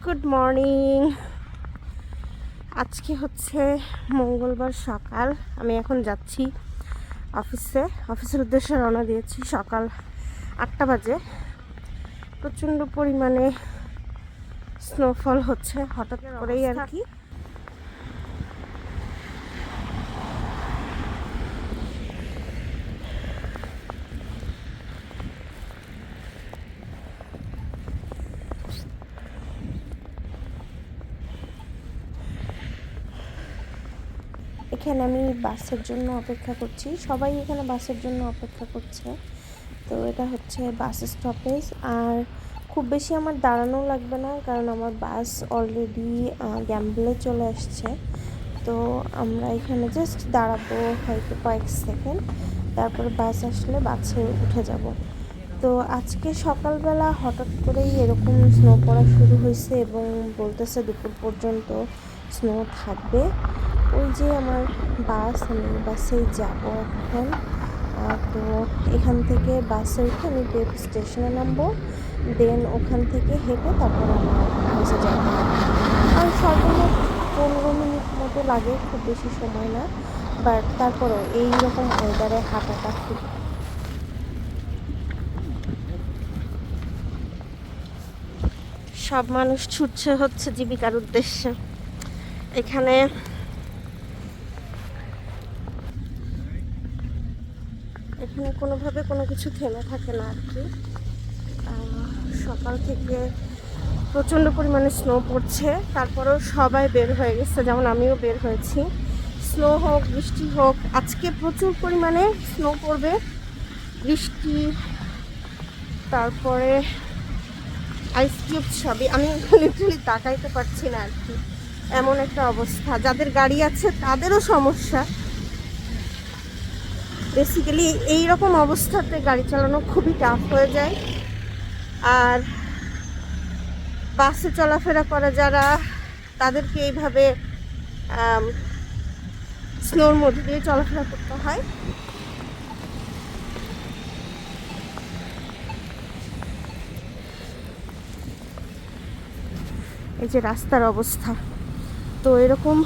Good morning. আজকে হচ্ছে মঙ্গলবার সকাল। আমি এখন যাচ্ছি অফিসের উদ্দেশ্যে রওনা দিয়েছি। সকাল 8টা বাজে। প্রচণ্ড পরিমাণে স্নোফল হচ্ছে হঠাৎ করেই আর কি। এখানে আমি বাসের জন্য অপেক্ষা করছি। সবাই এখানে বাসের জন্য অপেক্ষা করছে। তো এটা হচ্ছে বাস স্টপেজ। আর খুব বেশি আমার দাঁড়ানো লাগবে না, কারণ আমার বাস অলরেডি গ্যাম্বলে চলে আসছে। তো আমরা এখানে জাস্ট দাঁড়াবো হয়তো কয়েক সেকেন্ড, তারপরে বাস আসলে বাসে উঠে যাব। তো আজকে সকালবেলা হঠাৎ করেই এরকম স্নো পড়া শুরু হয়েছে এবং বলতেছে দুপুর পর্যন্ত স্নো থাকবে। ওই যে আমার বাস, আমি বাসেই যাব এখন। তো এখান থেকে বাসে উঠে আমি বেব স্টেশনে নামবো, দেন ওখান থেকে হেঁটে তারপর আমার অফিসে যাবো। আর সর্বমোট 15 মিনিট মতো লাগে, খুব বেশি সময় না। বাট তারপরও এইরকম ওয়েদারে হাঁটাটা খুব সব মানুষ ছুটছে হচ্ছে জীবিকার উদ্দেশ্যে। এখানে কোনোভাবে কোনো কিছু থেমে থাকে না আর কি। সকাল থেকে প্রচণ্ড পরিমাণে স্নো পড়ছে, তারপরেও সবাই বের হয়ে গেছে, যেমন আমিও বের হয়েছি। স্নো হোক বৃষ্টি হোক, আজকে প্রচুর পরিমাণে স্নো পড়বে, বৃষ্টি, তারপরে আইস কিউব সবই। আমি লিটারালি তাকাইতে পারছি না আর কি, এমন একটা অবস্থা। যাদের গাড়ি আছে তাদেরও সমস্যা। বেসিক্যালি এইরকম অবস্থাতে গাড়ি চালানো খুবই টাফ হয়ে যায়। আর বাসে চলাফেরা করে যারা, তাদেরকে এইভাবে স্নোর মধ্যে দিয়ে চলাফেরা করতে হয়। এই যে রাস্তার অবস্থা, তো এরকম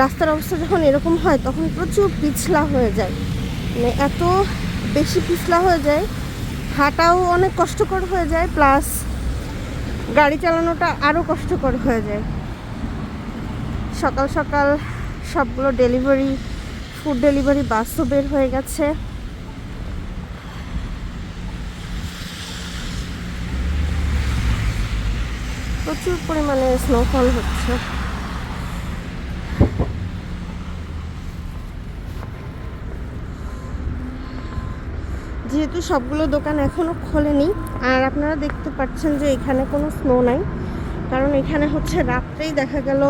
রাস্তার অবস্থা যখন এরকম হয় তখন প্রচুর পিছলা হয়ে যায়, মানে এত বেশি পিছলা হয়ে যায়, হাঁটাও অনেক কষ্টকর হয়ে যায়, প্লাস গাড়ি চালানোটা আরও কষ্টকর হয়ে যায়। সকাল সকাল সবগুলো ফুড ডেলিভারি বাসও বের হয়ে গেছে। প্রচুর পরিমাণে স্নোফল হচ্ছে। যেহেতু সবগুলো দোকান এখনও খোলেনি, আর আপনারা দেখতে পাচ্ছেন যে এখানে কোনো স্নো নাই, কারণ এখানে হচ্ছে রাত্রেই দেখা গেল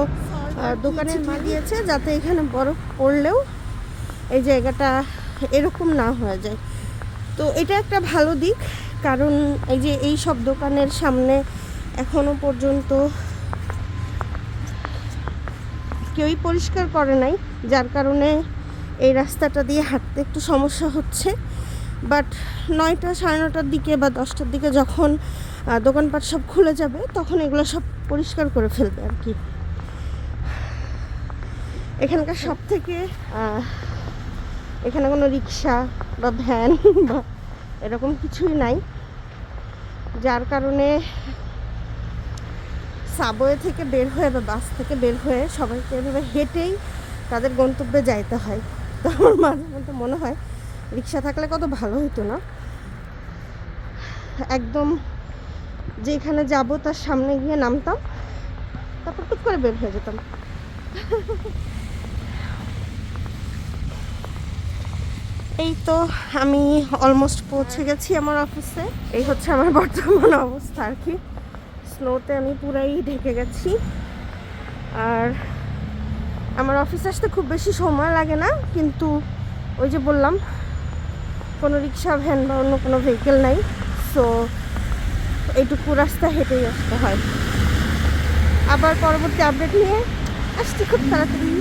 দোকানের মা দিয়েছে যাতে এখানে বরফ পড়লেও এই জায়গাটা এরকম না হয়ে যায়। তো এটা একটা ভালো দিক, কারণ এই যে এই সব দোকানের সামনে এখনো পর্যন্ত কেউই পরিষ্কার করে নাই, যার কারণে এই রাস্তাটা দিয়ে হাঁটতে একটু সমস্যা হচ্ছে। বাট 9টা, 9:30টার দিকে বা 10টার দিকে যখন দোকানপাট সব খুলে যাবে তখন এগুলো সব পরিষ্কার করে ফেলবে আর কি। এখানকার সব থেকে এখানে কোনো রিক্সা বা ভ্যান বা এরকম কিছুই নাই, যার কারণে সাবওয়ে থেকে বের হয়ে বা বাস থেকে বের হয়ে সবাইকে এভাবে হেঁটেই তাদের গন্তব্যে যাইতে হয়। তো আমার মাঝে মধ্যে মনে হয় রিক্সা থাকলে কত ভালো হতো না, একদম যেখানে যাব তার সামনে গিয়ে নামতাম, তারপর টুক করে বের হয়ে যেতাম। এই তো আমি অলমোস্ট পৌঁছে গেছি আমার অফিসে। এই হচ্ছে আমার বর্তমান অবস্থা আর কি। স্নোতে আমি পুরাই ঢেকে গেছি। আর আমার অফিস আসতে খুব বেশি সময় লাগে না, কিন্তু ওই যে বললাম কোনো রিক্সা, ভ্যান বা অন্য কোনো ভেহিকেল নাই, সো এইটুকু রাস্তা হেঁটেই আসতে হয়। আবার পরবর্তী আপডেট নিয়ে আসছি খুব তাড়াতাড়ি।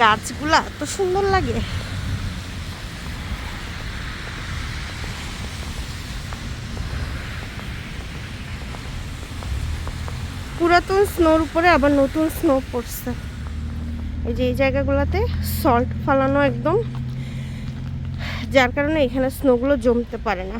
গাছগুলা এত সুন্দর লাগে। পুরাতন স্নোর উপরে আবার নতুন স্নো পড়ছে। এই যে এই জায়গাগুলোতে সল্ট ফালানো একদম, যার কারণে এখানে স্নোগুলো জমতে পারে না।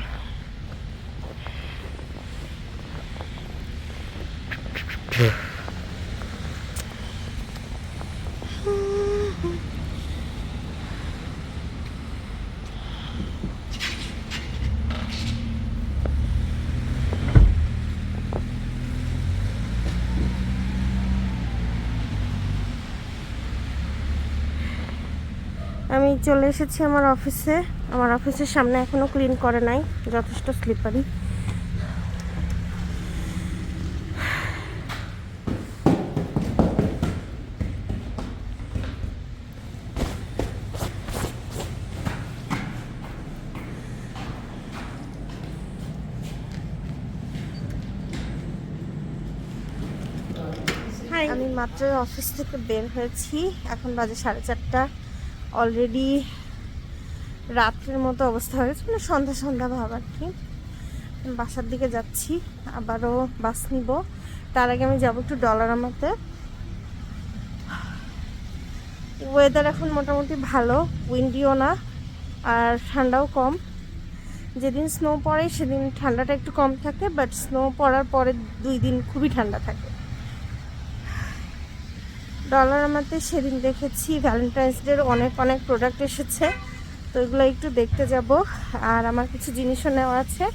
আমি চলে এসেছি আমার অফিসে। আমার অফিসের সামনে এখনো ক্লিন করে নাই, যথেষ্ট স্লিপারি। আমি মাত্র অফিস থেকে বের হয়েছি, এখন বাজে 4:30। অলরেডি রাত্রের মতো অবস্থা হয়েছে, মানে সন্ধ্যা সন্ধ্যা ভাব আর কি। বাসার দিকে যাচ্ছি, আবারও বাস নিব। তার আগে আমি যাবো একটু ডলারামাতে। ওয়েদার এখন মোটামুটি ভালো, উইন্ডিও না আর ঠান্ডাও কম। যেদিন স্নো পড়ে সেদিন ঠান্ডাটা একটু কম থাকে, বাট স্নো পড়ার পরে 2 দিন খুবই ঠান্ডা থাকে। ডলারামাতে সেদিন দেখেছি ভ্যালেন্টাইন্স ডের অনেক অনেক প্রোডাক্ট এসেছে, তো এগুলো একটু দেখতে যাব। আর আমার কিছু জিনিসও নেওয়া আছে,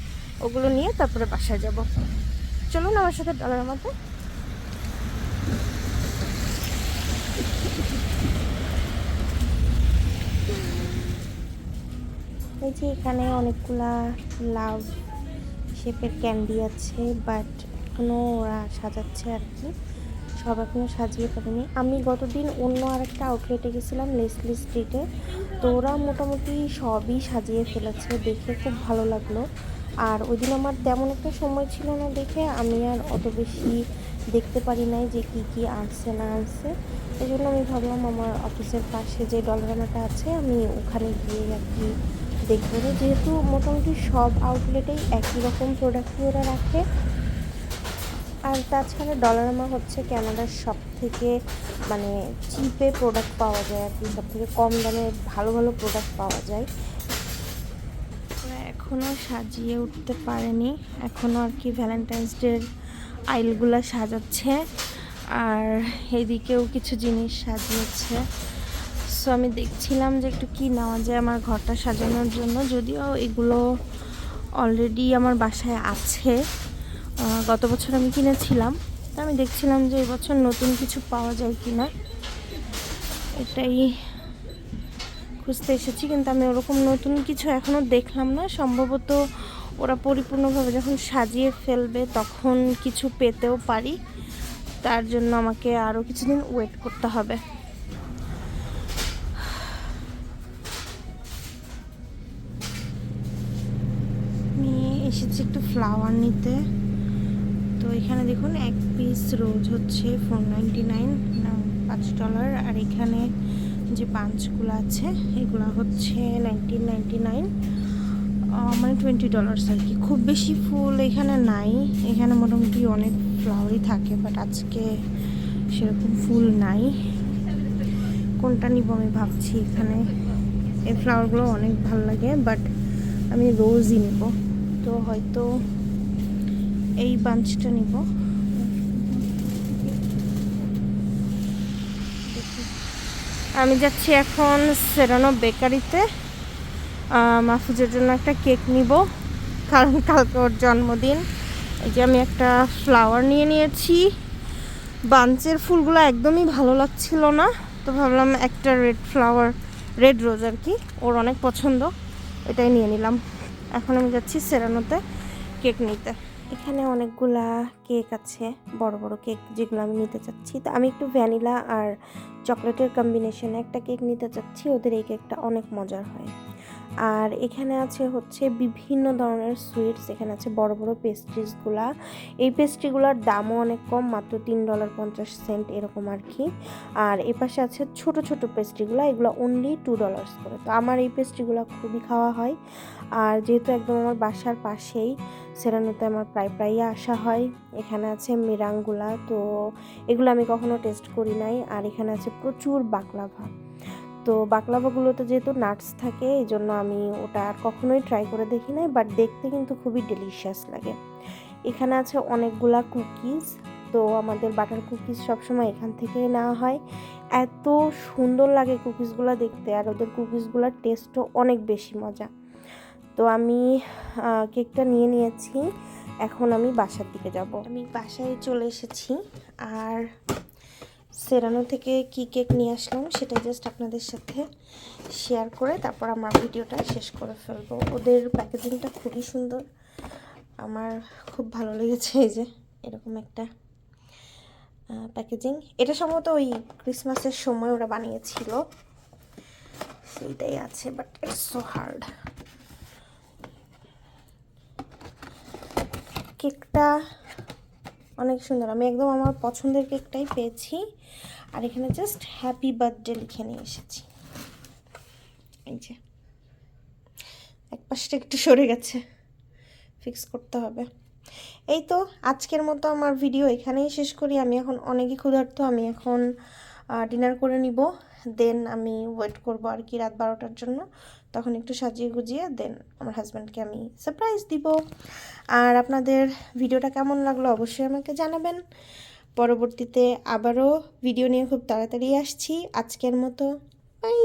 ওগুলো নিয়ে তারপরে বাসায় যাব। চলুন আমার সাথে ডলারামাতে। এই যে এখানে অনেকগুলা লাভ শেপের ক্যান্ডি আছে, বাট এখনও ওরা সাজাচ্ছে আর কি, সব এখনও সাজিয়ে পারিনি। আমি গতদিন অন্য আরেকটা আউটলেটে গেছিলাম, লেসলি স্ট্রিটে, তো ওরা মোটামুটি সবই সাজিয়ে ফেলেছে, দেখে খুব ভালো লাগলো। আর ওই দিন আমার তেমন একটা সময় ছিল না দেখে আমি আর অত বেশি দেখতে পারি নাই যে কি কি আনছে না আনছে। এই জন্য আমি ভাবলাম আমার অফিসের পাশে যে ডলারামাটা আছে আমি ওখানে গিয়ে আর কি দেখবো, যেহেতু মোটামুটি সব আউটলেটেই একই রকম প্রোডাক্টই ওরা রাখে। আর তাছাড়া ডলারামা হচ্ছে ক্যানাডার সব থেকে মানে চিপে প্রোডাক্ট পাওয়া যায় আর কি, সব থেকে কম দামে ভালো ভালো প্রোডাক্ট পাওয়া যায়। এখনও সাজিয়ে উঠতে পারেনি, এখনও আর কি ভ্যালেন্টাইন্স ডের আইলগুলো সাজাচ্ছে, আর এদিকেও কিছু জিনিস সাজিয়েছে। সো আমি দেখছিলাম যে একটু কি নেওয়া যায় আমার ঘরটা সাজানোর জন্য, যদিও এগুলো অলরেডি আমার বাসায় আছে, গত বছর আমি কিনেছিলাম। তো আমি দেখছিলাম যে এবছর নতুন কিছু পাওয়া যায় কি না, এটাই খুঁজতে এসেছি। কিন্তু আমি ওরকম নতুন কিছু এখনও দেখলাম না, সম্ভবত ওরা পরিপূর্ণভাবে যখন সাজিয়ে ফেলবে তখন কিছু পেতেও পারি, তার জন্য আমাকে আরও কিছুদিন ওয়েট করতে হবে। এসেছি একটু ফ্লাওয়ার নিতে। তো এখানে দেখুন 1 পিস রোজ হচ্ছে $4.99, $5। আর এখানে যে বাঞ্চগুলো আছে এগুলো হচ্ছে $19.99, মানে $20 আর কি। খুব বেশি ফুল এখানে নাই, এখানে মোটামুটি অনেক ফ্লাওয়ারই থাকে, বাট আজকে সেরকম ফুল নাই। কোনটা নিব আমি ভাবছি, এখানে এই ফ্লাওয়ারগুলো অনেক ভালো লাগে, বাট আমি রোজই নিব, তো হয়তো এই বাঞ্চটা নিব। আমি যাচ্ছি এখন সেরানো বেকারিতে, মাহফুজের জন্য একটা কেক নিব, কারণ কালকে ওর জন্মদিন। এই যে আমি একটা ফ্লাওয়ার নিয়ে নিয়েছি, বাঞ্চের ফুলগুলো একদমই ভালো লাগছিল না, তো ভাবলাম একটা রেড রোজ আর কি, ওর অনেক পছন্দ, এটাই নিয়ে নিলাম। এখন আমি যাচ্ছি সেরানোতে কেক নিতে। এখানে অনেকগুলা কেক আছে, বড় বড় কেক, যেগুলো আমি নিতে চাচ্ছি। তো আমি একটু ভ্যানিলা আর চকলেটের কম্বিনেশনে একটা কেক নিতে চাচ্ছি, ওদের এই কেকটা অনেক মজার হয়। আর এখানে আছে হচ্ছে বিভিন্ন ধরনের সুইটস, এখানে আছে বড় বড় পেস্ট্রিজগুলা। এই পেস্ট্রিগুলোর দামও অনেক কম, মাত্র $3.50 এরকম আর কি। আর এ পাশে আছে ছোট ছোট পেস্ট্রিগুলো, এগুলো অনলি $2 করে। তো আমার এই পেস্ট্রিগুলো খুবই খাওয়া হয়। আর যেহেতু একদম আমার বাসার পাশেই সেরানোতে আমার প্রায়ই আসা হয়। এখানে আছে মিরাঙ্গুলা, তো এগুলো আমি কখনো টেস্ট করি নাই। আর এখানে আছে প্রচুর বাকলাভা। তো বাকলাভাগুলোতে যেহেতু নাটস থাকে এই জন্য আমি ওটা আর কখনোই ট্রাই করে দেখি নাই, বাট দেখতে কিন্তু খুবই ডেলিশিয়াস লাগে। এখানে আছে অনেকগুলা কুকিজ, তো আমাদের বাটার কুকিজ সবসময় এখান থেকেই নেওয়া হয়। এত সুন্দর লাগে কুকিজগুলো দেখতে, আর ওদের কুকিজগুলোর টেস্টও অনেক বেশি মজা। তো আমি কেকটা নিয়ে নিয়েছি, এখন আমি বাসার দিকে যাব। আমি বাসায় চলে এসেছি, আর সেরানো থেকে কি কেক নিয়ে আসলাম সেটা জাস্ট আপনাদের সাথে শেয়ার করে তারপর আমার ভিডিওটা শেষ করে ফেলবো। ওদের প্যাকেজিংটা খুবই সুন্দর, আমার খুব ভালো লেগেছে। এই যে এরকম একটা প্যাকেজিং, এটা সম্ভবত ওই ক্রিসমাসের সময় ওরা বানিয়েছিল, সেইটাই আছে, বাট ইটস সো হার্ড। কেকটা অনেক সুন্দর, আমি একদম আমার পছন্দের কেকটাই পেয়েছি। আর এখানে জাস্ট হ্যাপি বার্থডে লিখে নিয়ে এসেছি। এই যে এক পাশটা একটু সরে গেছে, ফিক্স করতে হবে। এই তো আজকের মতো আমার ভিডিও এখানেই শেষ করি। আমি এখন অনেকই ক্ষুধার্ত, আমি এখন ডিনার করে নিব, দেন আমি ওয়েট করব আর কি রাত 12টার জন্য। তখন একটু সাজিয়ে গুজিয়ে দেন আমার হাজব্যান্ডকে আমি সারপ্রাইজ দিব। আর আপনাদের ভিডিওটা কেমন লাগলো অবশ্যই আমাকে জানাবেন। পরবর্তীতে আবারও ভিডিও নিয়ে খুব তাড়াতাড়ি আসছি। আজকের মতো বাই।